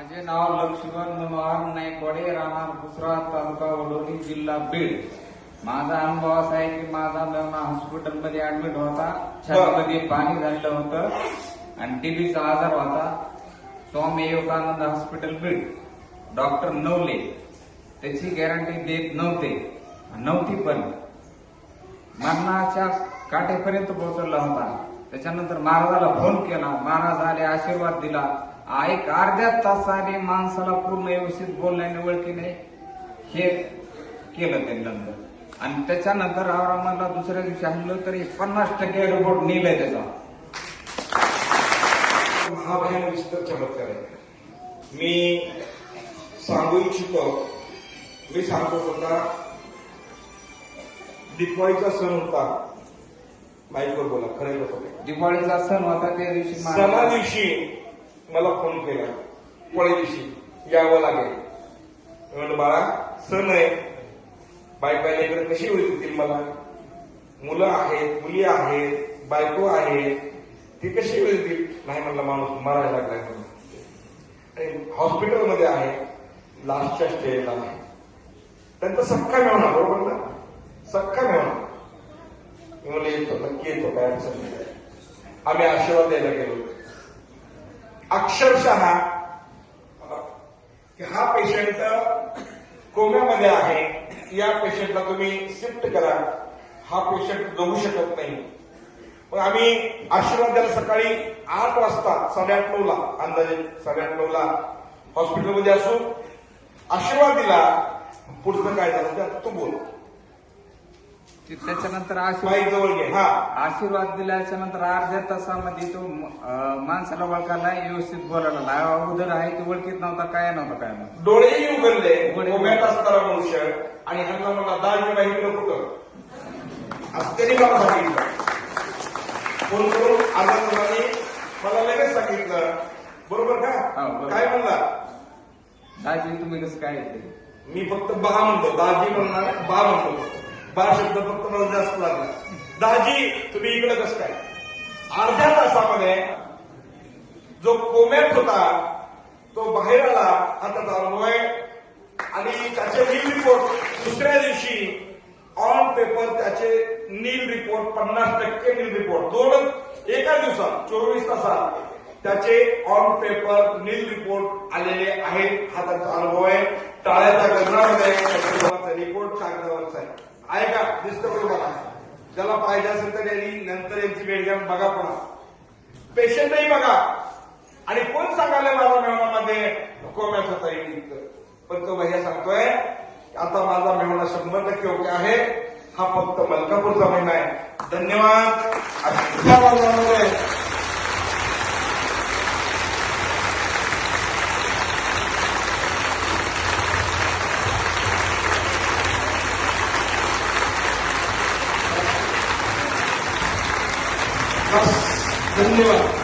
माझे नाव लक्ष्मण मनोहर नायकवाडे, राहणार पुसरा, तालुका वडोली, जिल्हा बीड. माझा अनुभव असा आहे की माझा मेवना हॉस्पिटलमध्ये ऍडमिट होता. छातीमध्ये पाणी झालेलं होतं आणि टीबीचा आजार होता. स्वामी विवेकानंद हॉस्पिटल बीड, डॉक्टर नवले त्याची गॅरंटी देत नव्हती पण मरणाच्या काठेपर्यंत पोहोचवला होता. त्याच्यानंतर महाराजाला फोन केला, महाराज आले, आशीर्वाद दिला. एक अर्ध्या तासाने माणसाला पूर्ण व्यवस्थित बोलण्याने ओळखीने हे केलं त्यांनी नंतर. आणि त्याच्यानंतर औरंगाबादला दुसऱ्या दिवशी हल्लो तरी 50% रिपोर्ट नेलाय त्याचा. महाभयान विस्तार चमत्कार आहे. मी सांगू इच्छितो, मी सांगतो स्वतः. दिवाळीचा सण होता, माईकवर बोला, खरं होतं. दिवाळीचा सण होता, त्या दिवशी सणा दिवशी मला फोन केला, पोळी दिवशी यावं लागेल. म्हणलं बाळा सण आहे, बायका लेकर कशी होतील, मला मुलं आहेत, मुली आहेत, बायको आहे, ती कशी होतील. नाही म्हणलं, माणूस मरायला लागलाय म्हणून. हॉस्पिटलमध्ये आहे, लास्टच्या स्टेजला आहे. त्यांचा सख्खा मिळवणार, बरोबर ना, सख्खा मिळवणार. मी म्हणलं येतो, नक्की येतो, काय अडचण नाही. आम्ही आशीर्वाद द्यायला गेलो. अक्षरशः हा पेशंट कोम्यामध्ये आहे, या पेशंटला तुम्ही शिफ्ट करा, हा पेशंट जगू शकत नाही. पण आम्ही आशीर्वाद द्यायला सकाळी 8 वाजता 8:30-9ला अंदाजे 8:30-9ला हॉस्पिटलमध्ये असू, आशीर्वाद दिला. पुढचं काय झालं ते आता तू बोल. त्याच्यानंतर जवळ घे. हा, आशीर्वाद दिल्याच्या नंतर अर्ध्या तासामध्ये तो माणसाला ओळखायला व्यवस्थित बोलायला लागला. अगोदर आहे ते ओळखीत नव्हता, काय नव्हतं. डोळेही उघडले, कोम्यात असणारा मनुष्य, आणि ह्यांना मला दाजी माहिती कुठं असं त्यांनी मला सांगितलं. फोन करून आनंदाने मला लगेच सांगितलं, बरोबर का. काय म्हणला, दाजी तुम्ही कसं काय. मी फक्त बा म्हणतो, दाजी म्हणणार, बा म्हणतो. बा शब्द फक्त मला जास्त लागला. दाजी तुम्ही इकडे कसं काय. अर्ध्या तासामध्ये जो कोम्यात होता तो बाहेर आला, आता चाललोय. आणि त्याचे नील रिपोर्ट दुसऱ्या दिवशी ऑन पेपर, त्याचे नील रिपोर्ट 50% नील रिपोर्ट, एका दिवसात 24 तासात त्याचे ऑन पेपर नील रिपोर्ट आलेले आहेत. हा त्यांचा अनुभव आहे. टाळ्याच्या गगनामध्ये रिपोर्ट कागदावरचा आहे का, दिसतं बरोबर. ज्याला पाहिजे असेल तर यांनी नंतर यांची भेट घ्या, बघा. पण पेशंटही बघा. आणि कोण सांगायला माझा मेहमानामध्ये कोम्यात होता येईल, पण तो भैया सांगतोय आता माझा मेहमान 100% ओके आहे. हा फक्त मलकापूरचा महिना आहे. धन्यवाद. धन्यवाद.